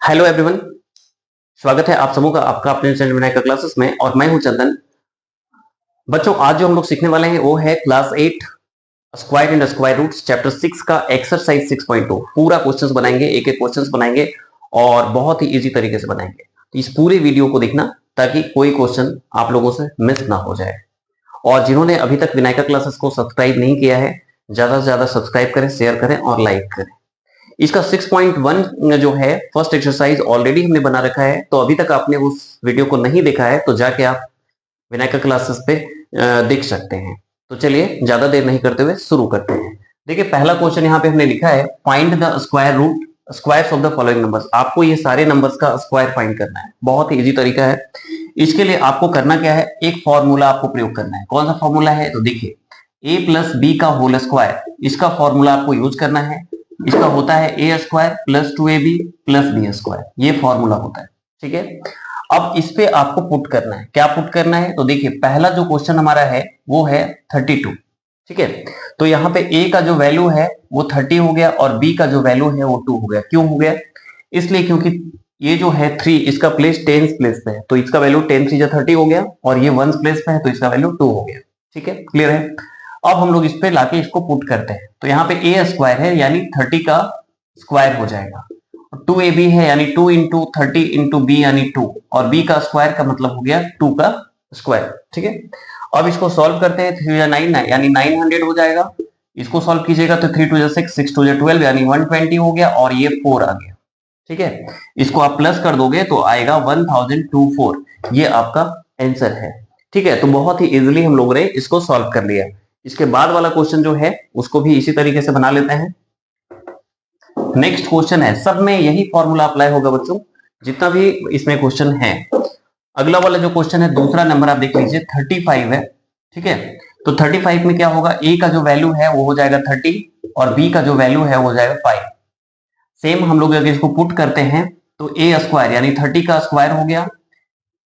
Hello everyone, स्वागत है आप समूह का आपका अपने चैनल विनायका क्लासेस में और मैं हूं चंदन। बच्चों, आज जो हम लोग सीखने वाले हैं वो है class 8 square and square roots chapter 6 का एक्सरसाइज 6.2। पूरा क्वेश्चंस बनाएंगे, एक एक क्वेश्चंस बनाएंगे और बहुत ही इजी तरीके से बनाएंगे। तो इस पूरे वीडियो को देखना ताकि कोई क्वेश्चन आप लोगों से मिस ना हो जाए। और जिन्होंने अभी तक विनायका क्लासेस को सब्सक्राइब नहीं किया है, ज्यादा से ज्यादा सब्सक्राइब करें, शेयर करें और लाइक करें। इसका 6.1 जो है फर्स्ट एक्सरसाइज ऑलरेडी हमने बना रखा है, तो अभी तक आपने उस वीडियो को नहीं देखा है तो जाके आप विनायका क्लासेस पे देख सकते हैं। तो चलिए ज्यादा देर नहीं करते हुए शुरू करते हैं। देखिए, पहला क्वेश्चन यहाँ पे हमने लिखा है, find the square root squares of the following numbers. आपको ये सारे नंबर्स का स्क्वायर फाइंड करना है। बहुत ही इजी तरीका है। इसके लिए आपको करना क्या है, एक फॉर्मूला आपको प्रयोग करना है। कौन सा फॉर्मूला है, तो देखिए a प्लस बी का होल स्क्वायर, इसका फॉर्मूला आपको यूज करना है। इसका होता है A square plus 2ab plus B square, ये फॉर्मूला होता है। ठीक है, अब इस पे आपको पुट करना है। क्या पुट करना है, तो देखिए पहला जो क्वेश्चन हमारा है वो है 32। ठीक है, तो यहाँ पे a का जो वैल्यू है वो 30 हो गया और b का जो वैल्यू है वो 2 हो गया। क्यों हो गया, इसलिए क्योंकि ये जो है 3, इसका प्लेस 10 प्लेस पे है, तो इसका वैल्यू 10 3 30 हो गया और ये 1 प्लेस पे है तो इसका वैल्यू 2 हो गया। ठीक है, क्लियर है। अब हम लोग इस पे लाके इसको पुट करते हैं, तो यहाँ पे a स्क्वायर है यानी 30 का स्क्वायर हो जाएगा, 2ab है यानी 2 इंटू 30 इंटू बी यानी 2, और b का स्क्वायर का मतलब हो गया 2 का स्क्वायर। ठीक है, अब इसको सॉल्व करते हैं। 3 या 9 यानी 900 हो जाएगा। इसको सॉल्व कीजिएगा तो 3 2 जा 6 6 2 जा 12 यानी 120 हो गया और ये 4 आ गया। ठीक है, इसको आप प्लस कर दोगे तो आएगा 1024। ये आपका आंसर है। ठीक है, तो बहुत ही इजीली हम लोगों ने इसको सॉल्व कर लिया। इसके बाद वाला क्वेश्चन जो है उसको भी इसी तरीके से बना लेते हैं। नेक्स्ट क्वेश्चन है, सब में यही फॉर्मूला अप्लाई होगा बच्चों, जितना भी इसमें क्वेश्चन है। अगला वाला जो क्वेश्चन है, दूसरा नंबर आप देख लीजिए 35 है। ठीक है, तो 35 में क्या होगा, a का जो वैल्यू है वो हो जाएगा 30 और b का जो वैल्यू है वो हो जाएगा 5। सेम हम लोग अगर इसको पुट करते हैं तो a स्क्वायर यानी 30 का स्क्वायर हो गया,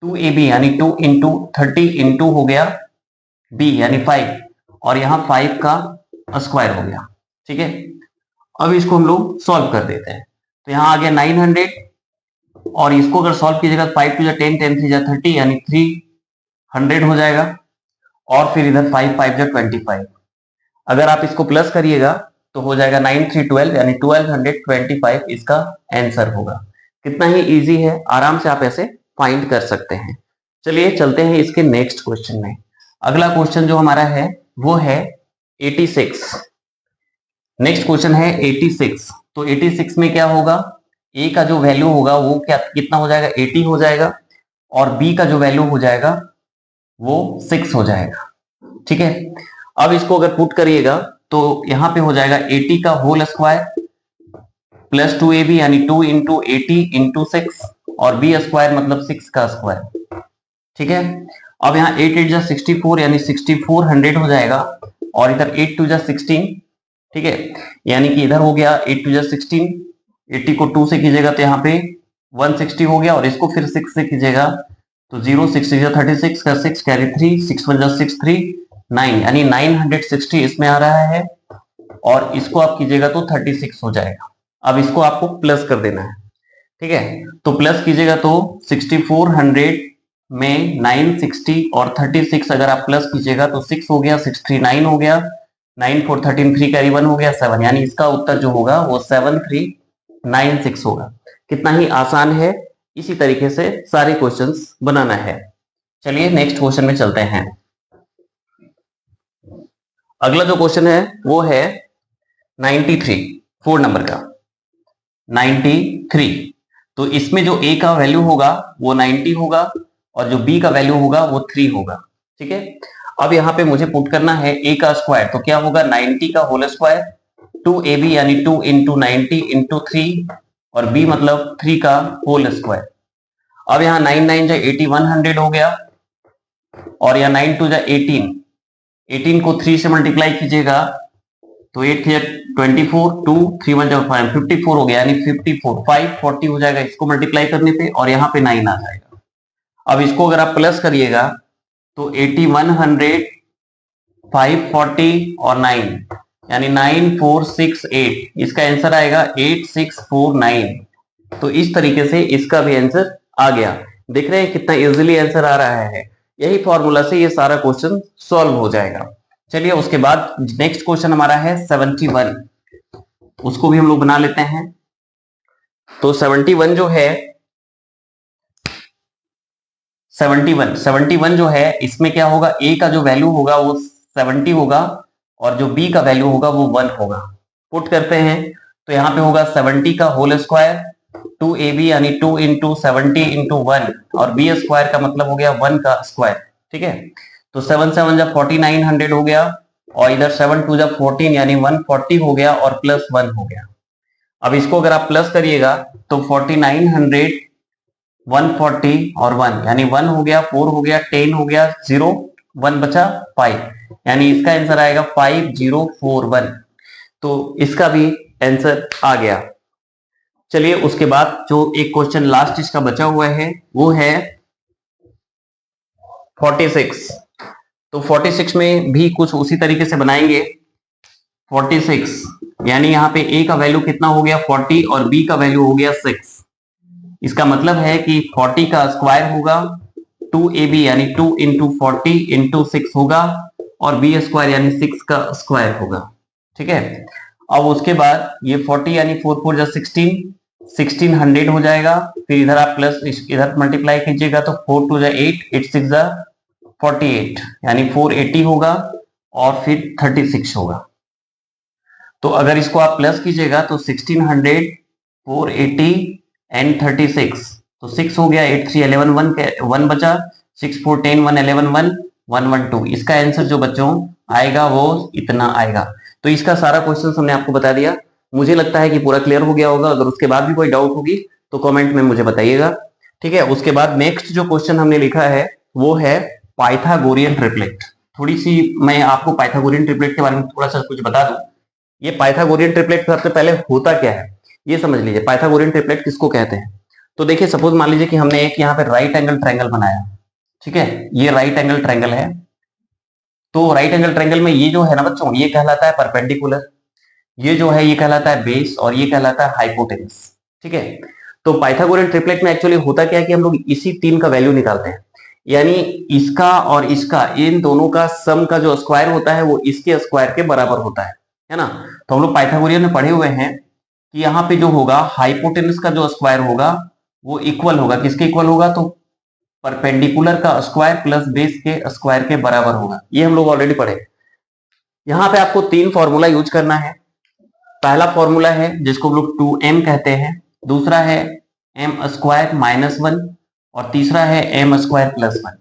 2ab यानी 2 इंटू 30 इंटू हो गया b यानी 5, और यहाँ 5 का स्क्वायर हो गया। ठीक है, अब इसको हम लोग सॉल्व कर देते हैं। तो यहाँ आ गया 900 और इसको अगर सॉल्व कीजिएगा 5 2 जा 10 10 3 जा 30 यानी 300 हो जाएगा, और फिर इधर 5 5 जा 25। अगर आप इसको प्लस करिएगा तो हो जाएगा 9 3 12 यानी 1225 इसका आंसर होगा। कितना ही इजी है, आराम से आप ऐसे फाइंड कर सकते हैं। चलिए चलते हैं इसके नेक्स्ट क्वेश्चन में। अगला क्वेश्चन जो हमारा है वो है 86। नेक्स्ट क्वेश्चन है 86। तो 86 में क्या होगा, a का जो वैल्यू होगा वो क्या कितना हो जाएगा, 80 हो जाएगा, और b का जो वैल्यू हो जाएगा वो 6 हो जाएगा। ठीक है, अब इसको अगर पुट करिएगा तो यहाँ पे हो जाएगा 80 का होल स्क्वायर प्लस 2ab यानी 2 इंटू 80 इंटू 6 और b स्क्वायर मतलब 6 का स्क्वायर। ठीक है, अब यहाँ 8 8 जा 64 यानी 6400 हो जाएगा, और इधर 8 2 जा 16। ठीक है, यानी कि इधर हो गया 8 2 जा 16, 80 को 2 से कीजिएगा तो यहाँ पे 160 हो गया, और इसको फिर 6 से कीजिएगा तो 0 6 6 जा 36 का 6 कैरी 3 6 1 जा 6 3 9 यानी 960 इसमें आ रहा है, और इसको आप कीजिएगा तो 36 हो जाएगा। अब इसको आपको प्लस कर देना है। ठीक है, तो प्लस कीजिएगा तो 6400 में 960 और 36 अगर आप प्लस कीजिएगा तो 6 हो गया, 6 3 9 हो गया, 9 4 13 3 कैरी 1 हो गया 7, यानी इसका उत्तर जो होगा वो 7396 होगा। कितना ही आसान है, इसी तरीके से सारे क्वेश्चंस बनाना है। चलिए नेक्स्ट क्वेश्चन में चलते हैं। अगला जो क्वेश्चन है वो है 93, 4 नंबर का 93। तो इसमें जो a का वैल्यू होगा वो 90 होगा और जो b का वैल्यू होगा वो 3 होगा। ठीक है, अब यहाँ पे मुझे पुट करना है a का स्क्वायर, तो क्या होगा 90 का होल स्क्वायर 2ab यानी 2 इंटू 90 इंटू 3 और b मतलब 3 का होल स्क्वायर। अब यहाँ 9 9 जा 80 100 हो गया, और यहाँ 9 2 जा 18, 18 को 3 से मल्टीप्लाई कीजिएगा तो 8 3 24 2 3 1 5 54 हो गया, यानी 54 540 हो जाएगा इसको मल्टीप्लाई करने पे, और यहाँ पे 9 आ जाएगा। अब इसको अगर आप प्लस करिएगा तो 80 100 540 और 9 यानी 9468, इसका आंसर आएगा 8649। तो इस तरीके से इसका भी आंसर आ गया। देख रहे हैं कितना इजीली आंसर आ रहा है। यही फॉर्मूला से ये सारा क्वेश्चन सॉल्व हो जाएगा। चलिए उसके बाद नेक्स्ट क्वेश्चन हमारा है 71, उसको भी हम लोग बना लेते हैं। तो 71 जो है 71 जो है, इसमें क्या होगा, ए का जो वैल्यू होगा वो 70 होगा और जो बी का वैल्यू होगा वो 1 होगा। पुट करते हैं तो यहाँ पे होगा 70 का होल स्क्वायर 2ab यानी 2 इंटू 70 इंटू 1 और बी स्क्वायर का मतलब हो गया 1 का स्क्वायर। ठीक है, तो 7 7 जब 4900 हो गया और इधर 7 2 जब 14 यानी 140 हो गया और प्लस 1 हो गया। अब इसको अगर आप प्लस करिएगा तो 4900 140 और 1 यानी 1 हो गया, 4 हो गया, 10 हो गया, 0 1 बचा 5, यानी इसका आंसर आएगा 5041। तो इसका भी आंसर आ गया। चलिए उसके बाद जो एक क्वेश्चन लास्ट इसका बचा हुआ है वो है 46। तो 46 में भी कुछ उसी तरीके से बनाएंगे। 46 यानी यहाँ पे a का वैल्यू कितना हो गया 40 और b का वैल्यू हो गया 6। इसका मतलब है कि 40 का स्क्वायर होगा 2ab यानी 2 इंटू 40 इंटू 6 होगा और b स्क्वायर यानी 6 का स्क्वायर होगा। ठीक है, अब उसके बाद ये 40 यानी 4 4 जा 1600 हो जाएगा। फिर इधर आप प्लस इधर मल्टीप्लाई कीजिएगा तो 4 2 जा 8 8 6 जा 48 यानी 480 होगा और फिर 36 होगा। तो अगर इसको आप प्लस कीजिएगा तो 1600 480 एंड 36, तो 6 हो गया, 8 3 11 1 बचा, 6 4 10 1 11 1 1 1 2। इसका आंसर जो बच्चों आएगा वो इतना आएगा। तो इसका सारा क्वेश्चन हमने आपको बता दिया। मुझे लगता है कि पूरा क्लियर हो गया होगा। अगर उसके बाद भी कोई डाउट होगी तो कमेंट में मुझे बताइएगा। ठीक है, उसके बाद नेक्स्ट जो क्वेश्चन हमने लिखा है वो है पाइथागोरियन ट्रिपलेट। थोड़ी सी मैं आपको पाइथागोरियन ट्रिपलेट के बारे में थोड़ा सा कुछ बता दूं। ये पाइथागोरियन ट्रिपलेट सबसे पहले होता क्या है ये समझ लीजिए। पाइथागोरियन ट्रिपलेट किसको कहते हैं? तो देखिए सपोज मान लीजिए कि हमने एक यहाँ पे राइट एंगल ट्रायंगल बनाया। ठीक है, ये राइट एंगल ट्रायंगल है। तो राइट एंगल ट्रायंगल में ये जो है ना बच्चों, ये कहलाता है परपेंडिकुलर, ये जो है ये कहलाता है बेस और ये कहलाता है हाइपोटेनस। ठीक है, तो पाइथागोरियन ट्रिपलेट में एक्चुअली होता क्या है कि हम लोग इसी तीन का वैल्यू निकालते हैं। यानी इसका और इसका, इन दोनों का सम का जो स्क्वायर होता है वो इसके स्क्वायर के बराबर होता है ना। तो हम लोग पाइथागोरियन में पढ़े हुए हैं कि यहाँ पे जो होगा हाइपोटेनस का जो स्क्वायर होगा वो इक्वल होगा, किसके इक्वल होगा, तो परपेंडिकुलर का स्क्वायर प्लस बेस के स्क्वायर के बराबर होगा। ये हम लोग ऑलरेडी पढ़े। यहाँ पे आपको तीन फॉर्मूला यूज करना है। पहला फॉर्मूला है जिसको हम लोग 2m कहते हैं, दूसरा है m स्क्वायर माइनस 1 और तीसरा है m स्क्वायर प्लस 1।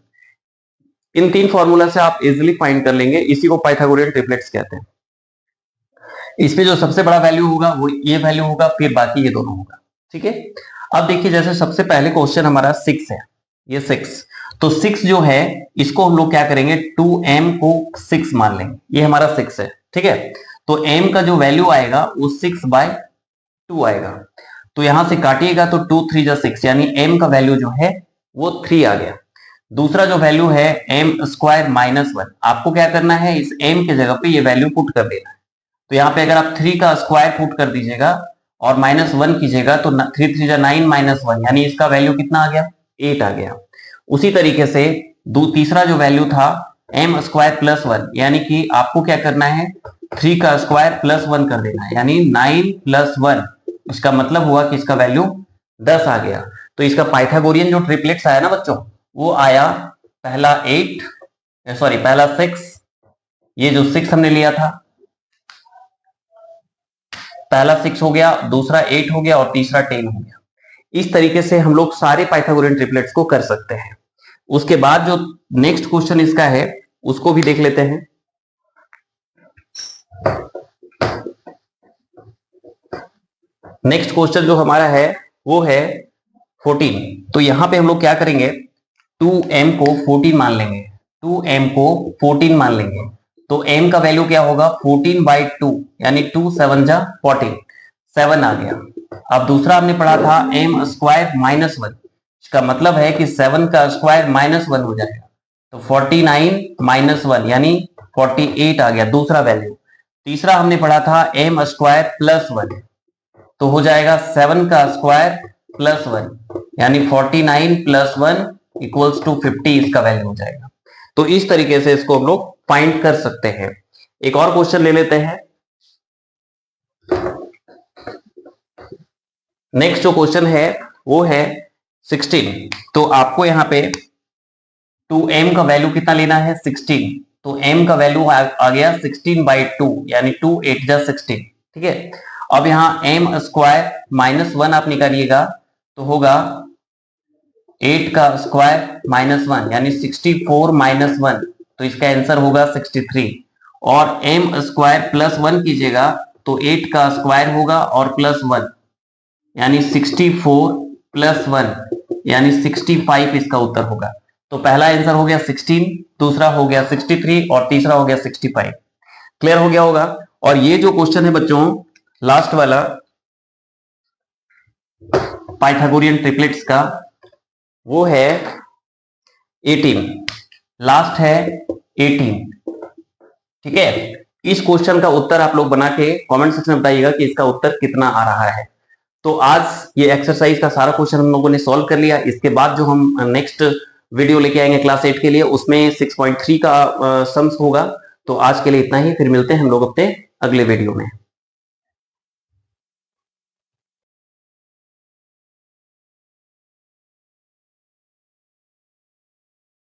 इन तीन फॉर्मूला से आप इजिली फाइंड कर लेंगे। इसी को पाइथागोरियन ट्रिपलेट्स कहते हैं। इसमें जो सबसे बड़ा वैल्यू होगा वो ये वैल्यू होगा, फिर बाकी ये दोनों होगा। ठीक है, अब देखिए जैसे सबसे पहले क्वेश्चन हमारा 6 है, ये 6। तो 6 जो है इसको हम लोग क्या करेंगे, 2m को 6 मान लेंगे, ये हमारा 6 है। ठीक है, तो m का जो वैल्यू आएगा वो 6/2 आएगा। तो यहां से काटिएगा तो 2 3 जा 6 यानी m का वैल्यू जो है वो 3 आ गया। दूसरा जो वैल्यू है m स्क्वायर माइनस 1, आपको क्या करना है, इस m के जगह पे ये वैल्यू पुट कर देना है। तो यहाँ पे अगर आप 3 का स्क्वायर पुट कर दीजिएगा और -1 कीजिएगा तो 3 3 जा 9 -1 यानी इसका वैल्यू कितना आ गया, 8 आ गया। उसी तरीके से तीसरा जो वैल्यू था m स्क्वायर प्लस 1 यानी कि आपको क्या करना है, 3 का स्क्वायर प्लस 1 कर देना है यानी 9 + 1, इसका मतलब हुआ कि इसका वैल्यू 10 आ गया। तो इसका पाइथागोरियन जो ट्रिपलेट्स आया ना बच्चों, वो आया पहला 6, ये जो 6 हमने लिया था, पहला 6 हो गया, दूसरा 8 हो गया और तीसरा 10 हो गया। इस तरीके से हम लोग सारे पाइथागोरियन ट्रिपलेट्स को कर सकते हैं। उसके बाद जो नेक्स्ट क्वेश्चन इसका है उसको भी देख लेते हैं। नेक्स्ट क्वेश्चन जो हमारा है वो है 14। तो यहां पे हम लोग क्या करेंगे, 2m को 14 मान लेंगे, 2m को 14 मान लेंगे। तो m का वैल्यू क्या होगा, 14/2 यानी 2 7 जा 14, 7 आ गया। अब दूसरा हमने पढ़ा था m स्क्वायर माइनस 1, इसका मतलब है कि 7 का स्क्वायर -1 हो जाएगा। तो 49 - 1 यानी 48 आ गया दूसरा वैल्यू। तीसरा हमने पढ़ा था m स्क्वायर प्लस 1, तो हो जाएगा 7 का स्क्वायर प्लस 1, यानी 49 प्लस 1 इक्वल्स टू 50 इसका वैल्यू हो जाएगा। तो इस तरीके से इसको हम लोग फाइंड कर सकते हैं। एक और क्वेश्चन ले लेते हैं। नेक्स्ट जो क्वेश्चन है वो है 16। तो आपको यहाँ पे 2m का वैल्यू कितना लेना है, 16। तो m का वैल्यू आ गया 16/2, यानी 2 8 जा 16। ठीक है, अब यहाँ m स्क्वायर माइनस 1 आप निकालिएगा तो होगा 8 का स्क्वायर माइनस 1, यानी 64 माइनस 1, तो इसका आंसर होगा 63। और m स्क्वायर प्लस 1 कीजिएगा तो 8 का स्क्वायर होगा और प्लस 1, यानी 64 प्लस 1, यानी 65 इसका उत्तर होगा। तो पहला आंसर हो गया 16, दूसरा हो गया 63 और तीसरा हो गया 65। क्लियर हो गया होगा। और ये जो क्वेश्चन है बच्चों लास्ट वाला पाइथागोरियन ट्रिपलेट्स का, वो है 18, लास्ट है 18। ठीक है, इस क्वेश्चन का उत्तर आप लोग बना के कमेंट सेक्शन में बताइएगा कि इसका उत्तर कितना आ रहा है। तो आज ये एक्सरसाइज का सारा क्वेश्चन हम लोगों ने सॉल्व कर लिया। इसके बाद जो हम नेक्स्ट वीडियो लेके आएंगे क्लास 8 के लिए, उसमें 6.3 का सम्स होगा। तो आज के लिए इतना ही, फिर मिलते हैं हम लोग अपने अगले वीडियो में।